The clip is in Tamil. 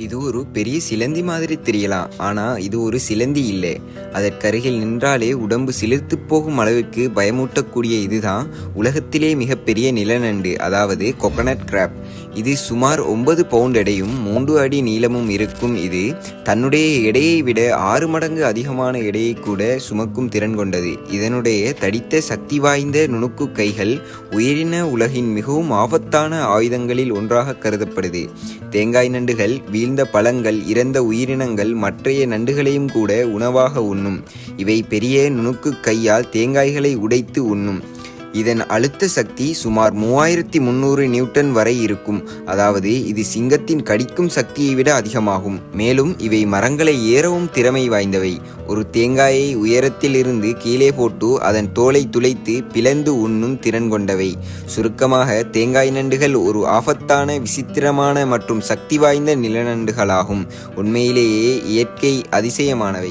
இது ஒரு பெரிய சிலந்தி மாதிரி தெரியலாம். ஆனா இது ஒரு சிலந்தி இல்லை. அதற்கருகில் நின்றாலே உடம்பு சிலிர்த்து போகும் அளவுக்கு பயமூட்டக்கூடிய இதுதான் உலகத்திலே மிகப்பெரிய நிலநண்டு, அதாவது கோகனட் கிராப். இது சுமார் 9 பவுண்ட் எடையும் 3 அடி நீளமும் இருக்கும். இது தன்னுடைய எடையை விட 6 மடங்கு அதிகமான எடையை கூட சுமக்கும் திறன் கொண்டது. இதனுடைய தடித்த சக்தி வாய்ந்த நுணுக்கு கைகள் உயிரின உலகின் மிகவும் ஆபத்தான ஆயுதங்களில் ஒன்றாக கருதப்படுது. தேங்காய் நண்டுகள், வீழ்ந்த பழங்கள், இறந்த உயிரினங்கள், மற்றைய நண்டுகளையும் கூட உணவாக உண்ணும். இவை பெரிய நுணுக்கு கையால் தேங்காய்களை உடைத்து உண்ணும். இதன் அழுத்த சக்தி சுமார் 3300 நியூட்டன் வரை இருக்கும். அதாவது இது சிங்கத்தின் கடிக்கும் சக்தியை விட அதிகமாகும். மேலும் இவை மரங்களை ஏறவும் திறமை வாய்ந்தவை. ஒரு தேங்காயை உயரத்தில் இருந்து கீழே போட்டு அதன் தோலை துளைத்து பிளந்து உண்ணும் திறன் கொண்டவை. சுருக்கமாக, தேங்காய் நண்டுகள் ஒரு ஆபத்தான, விசித்திரமான மற்றும் சக்தி வாய்ந்த நிலநண்டுகளாகும். உண்மையிலேயே இயற்கை அதிசயமானவை.